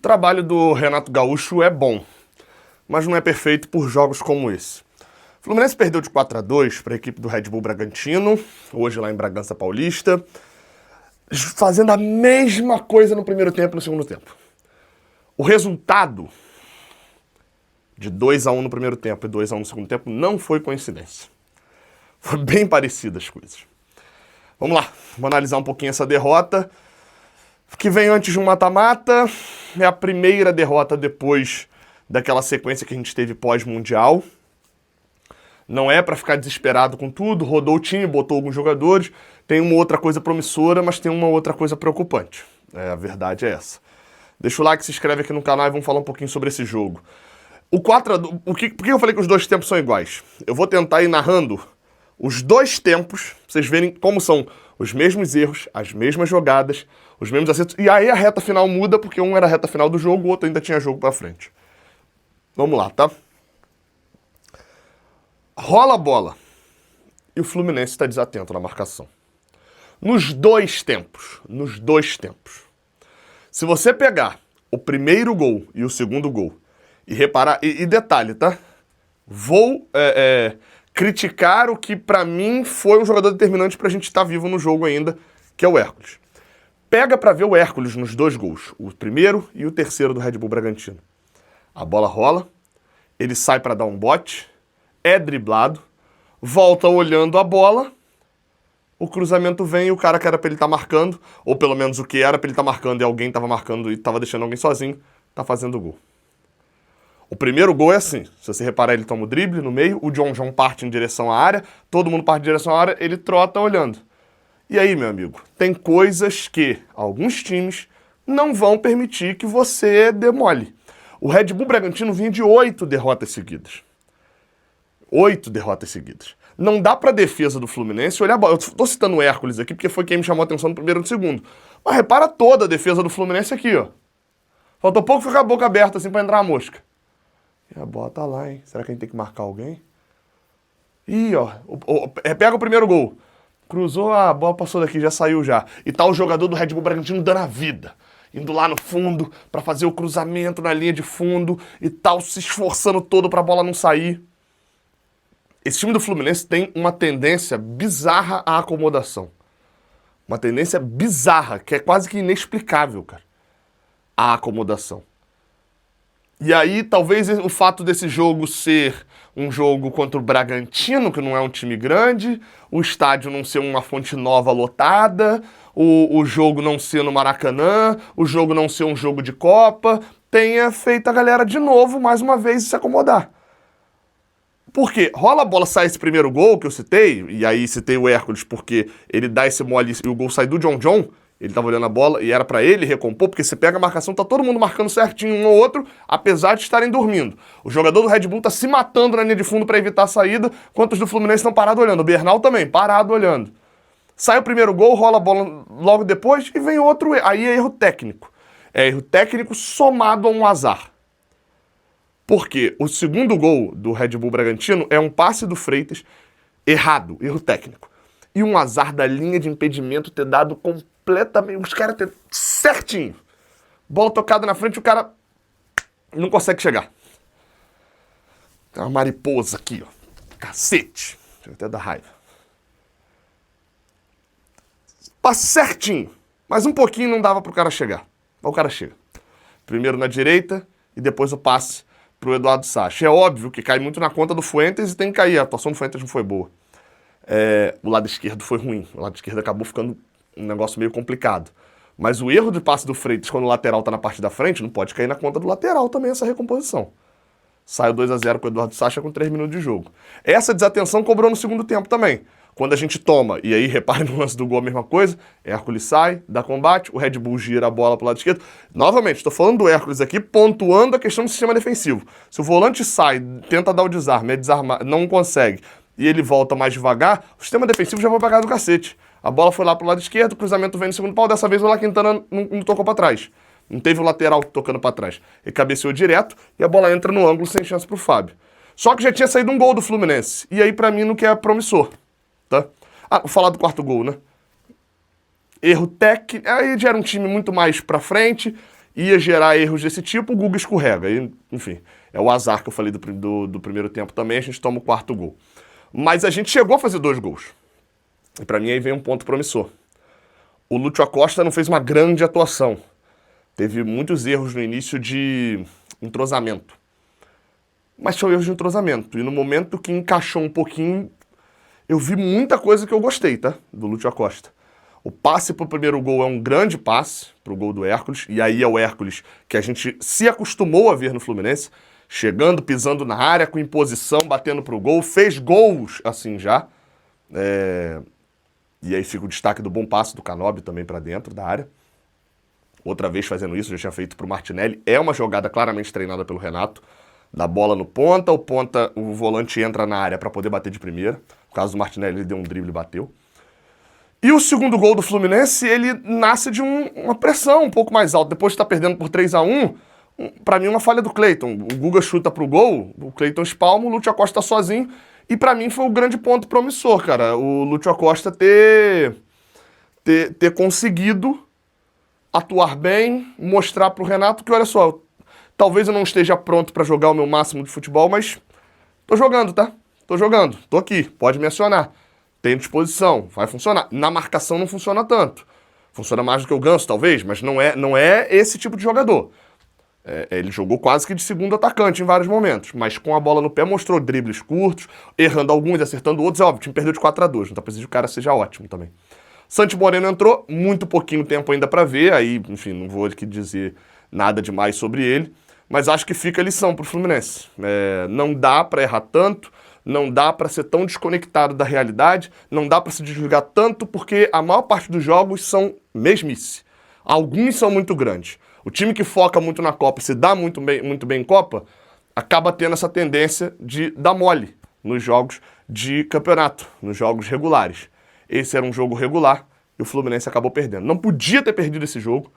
trabalho do Renato Gaúcho é bom, mas não é perfeito por jogos como esse. O Fluminense perdeu de 4-2 para a equipe do Red Bull Bragantino, hoje lá em Bragança Paulista, fazendo a mesma coisa no primeiro tempo e no segundo tempo. O resultado de 2-1 no primeiro tempo e 2-1 no segundo tempo não foi coincidência. Foi bem parecido as coisas. Vamos lá, vamos analisar um pouquinho essa derrota, que vem antes de um mata-mata, é a primeira derrota depois daquela sequência que a gente teve pós-mundial. Não é para ficar desesperado com tudo, rodou o time, botou alguns jogadores, tem uma outra coisa promissora, mas tem uma outra coisa preocupante. A verdade é essa. Deixa o like, se inscreve aqui no canal e vamos falar um pouquinho sobre esse jogo. O 4-2, por que eu falei que os dois tempos são iguais? Eu vou tentar ir narrando os dois tempos, pra vocês verem como são os mesmos erros, as mesmas jogadas, os mesmos acertos, e aí a reta final muda, porque um era a reta final do jogo, o outro ainda tinha jogo pra frente. Vamos lá, tá? Rola a bola e o Fluminense está desatento na marcação. Nos dois tempos. Se você pegar o primeiro gol e o segundo gol e reparar, e detalhe, tá? Vou criticar o que pra mim foi um jogador determinante pra gente estar vivo no jogo ainda, que é o Hércules. Pega pra ver o Hércules nos dois gols, o primeiro e o terceiro do Red Bull Bragantino. A bola rola, ele sai pra dar um bote, é driblado, volta olhando a bola, o cruzamento vem e o cara que era pra ele estar marcando, ou pelo menos o que era pra ele estar marcando e alguém estava marcando e estava deixando alguém sozinho, tá fazendo o gol. O primeiro gol é assim, se você reparar, ele toma o drible no meio, o John parte em direção à área, todo mundo parte em direção à área, ele trota olhando. E aí, meu amigo, tem coisas que alguns times não vão permitir que você demole. O Red Bull Bragantino vinha de 8 derrotas seguidas. 8 derrotas seguidas. Não dá pra defesa do Fluminense olhar a bola. Eu tô citando o Hércules aqui porque foi quem me chamou a atenção no primeiro e no segundo. Mas repara toda a defesa do Fluminense aqui, ó. Faltou pouco ficar a boca aberta assim pra entrar a mosca. E a bola tá lá, hein? Será que a gente tem que marcar alguém? Ih, ó. Pega o primeiro gol. Cruzou, a bola passou daqui, já saiu já. E tá o jogador do Red Bull Bragantino dando a vida. Indo lá no fundo pra fazer o cruzamento na linha de fundo e tal, se esforçando todo pra bola não sair. Esse time do Fluminense tem uma tendência bizarra à acomodação. Uma tendência bizarra, que é quase que inexplicável, cara. A acomodação. E aí, talvez o fato desse jogo ser um jogo contra o Bragantino, que não é um time grande, o estádio não ser uma Fonte Nova lotada, o jogo não ser no Maracanã, o jogo não ser um jogo de Copa, tenha feito a galera de novo, mais uma vez, se acomodar. Porque rola a bola, sai esse primeiro gol que eu citei, e aí citei o Hércules porque ele dá esse mole e o gol sai do John, ele tava olhando a bola e era pra ele recompor, porque você pega a marcação, tá todo mundo marcando certinho um ou outro, apesar de estarem dormindo. O jogador do Red Bull tá se matando na linha de fundo pra evitar a saída, enquanto os do Fluminense estão parados olhando. O Bernal também, parado olhando. Sai o primeiro gol, rola a bola logo depois e vem outro erro. Aí é erro técnico. É erro técnico somado a um azar. Porque o segundo gol do Red Bull Bragantino é um passe do Freitas errado, erro técnico. E um azar da linha de impedimento ter dado completamente... Os caras ter certinho. Bola tocada na frente, o cara não consegue chegar. Tem uma mariposa aqui, ó. Cacete. Deixa eu até dar raiva. Passe certinho. Mas um pouquinho não dava pro cara chegar. Mas o cara chega. Primeiro na direita e depois o passe pro Eduardo Sacha. É óbvio que cai muito na conta do Fuentes e tem que cair. A atuação do Fuentes não foi boa. O lado esquerdo foi ruim. O lado esquerdo acabou ficando um negócio meio complicado. Mas o erro de passe do Freitas quando o lateral tá na parte da frente não pode cair na conta do lateral também essa recomposição. Saiu 2-0 com o Eduardo Sacha com 3 minutos de jogo. Essa desatenção cobrou no segundo tempo também. Quando a gente toma, e aí repare no lance do gol a mesma coisa, Hércules sai, dá combate, o Red Bull gira a bola pro lado esquerdo. Novamente, estou falando do Hércules aqui, pontuando a questão do sistema defensivo. Se o volante sai, tenta dar o desarme, não consegue, e ele volta mais devagar, o sistema defensivo já vai pagar do cacete. A bola foi lá pro lado esquerdo, o cruzamento vem no segundo pau, dessa vez o La Quintana não tocou para trás. Não teve o lateral tocando para trás. Ele cabeceou direto e a bola entra no ângulo sem chance pro Fábio. Só que já tinha saído um gol do Fluminense. E aí, pra mim, não que é promissor. Tá? Vou falar do quarto gol, né? Erro técnico. Aí já era um time muito mais pra frente. ia gerar erros desse tipo, o Guga escorrega. E, enfim, é o azar que eu falei do primeiro tempo também, a gente toma o quarto gol. Mas a gente chegou a fazer 2 gols. E pra mim aí vem um ponto promissor. O Lúcio Acosta não fez uma grande atuação. Teve muitos erros no início de entrosamento. Mas são erros de entrosamento. E no momento que encaixou um pouquinho, eu vi muita coisa que eu gostei, tá? Do Lúcio Acosta. O passe pro primeiro gol é um grande passe pro gol do Hércules. E aí é o Hércules que a gente se acostumou a ver no Fluminense. Chegando, pisando na área, com imposição, batendo pro gol. Fez gols assim já. E aí fica o destaque do bom passe do Canóbio também para dentro da área. Outra vez fazendo isso, já tinha feito pro Martinelli. É uma jogada claramente treinada pelo Renato. Dá bola no ponta, o volante entra na área para poder bater de primeira. No caso do Martinelli, ele deu um drible e bateu. E o segundo gol do Fluminense, ele nasce de uma pressão um pouco mais alta. Depois de estar perdendo por 3-1, pra mim uma falha do Cleiton. O Guga chuta pro gol, o Cleiton espalma, o Lúcio Acosta sozinho. E pra mim foi o grande ponto promissor, cara. O Lúcio Acosta ter conseguido atuar bem, mostrar pro Renato que, olha só, talvez eu não esteja pronto pra jogar o meu máximo de futebol, mas tô jogando, tá? Tô jogando, tô aqui, pode me acionar. Tenho disposição, vai funcionar. Na marcação não funciona tanto. Funciona mais do que o Ganso, talvez, mas não é esse tipo de jogador. Ele jogou quase que de segundo atacante em vários momentos, mas com a bola no pé mostrou dribles curtos, errando alguns, acertando outros. É óbvio, o time perdeu de 4-2, não tá precisando que o cara seja ótimo também. Santi Moreno entrou, muito pouquinho tempo ainda pra ver, aí, enfim, não vou aqui dizer nada demais sobre ele, mas acho que fica a lição pro Fluminense. Não dá pra errar tanto, não dá pra ser tão desconectado da realidade, não dá pra se desligar tanto, porque a maior parte dos jogos são mesmice. Alguns são muito grandes. O time que foca muito na Copa e se dá muito bem em Copa, acaba tendo essa tendência de dar mole nos jogos de campeonato, nos jogos regulares. Esse era um jogo regular e o Fluminense acabou perdendo. Não podia ter perdido esse jogo,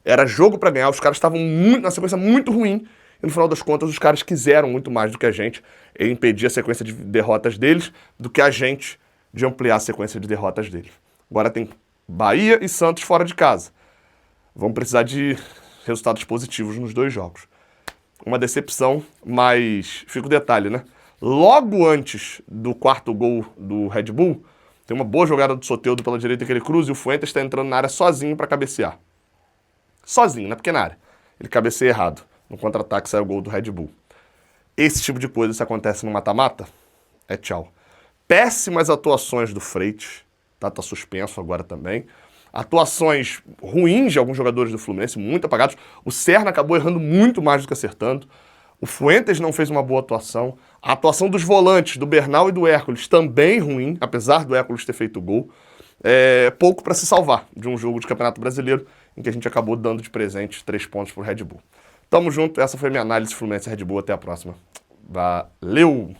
era jogo pra ganhar, os caras estavam na sequência muito ruim e no final das contas os caras quiseram muito mais do que a gente impedir a sequência de derrotas deles do que a gente de ampliar a sequência de derrotas deles. Agora tem Bahia e Santos fora de casa. Vamos precisar de resultados positivos nos 2 jogos. Uma decepção, mas fica o detalhe, né? Logo antes do quarto gol do Red Bull, tem uma boa jogada do Soteldo pela direita que ele cruza e o Fuentes está entrando na área sozinho para cabecear. Sozinho, na pequena área. Ele cabeceia errado. No contra-ataque sai o gol do Red Bull. Esse tipo de coisa, se acontece no mata-mata, é tchau. Péssimas atuações do Freitas, tá suspenso agora também. Atuações ruins de alguns jogadores do Fluminense, muito apagados. O Serna acabou errando muito mais do que acertando. O Fuentes não fez uma boa atuação. A atuação dos volantes, do Bernal e do Hércules, também ruim, apesar do Hércules ter feito gol. Pouco para se salvar de um jogo de Campeonato Brasileiro em que a gente acabou dando de presente 3 pontos pro Red Bull. Tamo junto, essa foi a minha análise Fluminense e Red Bull. Até a próxima. Valeu!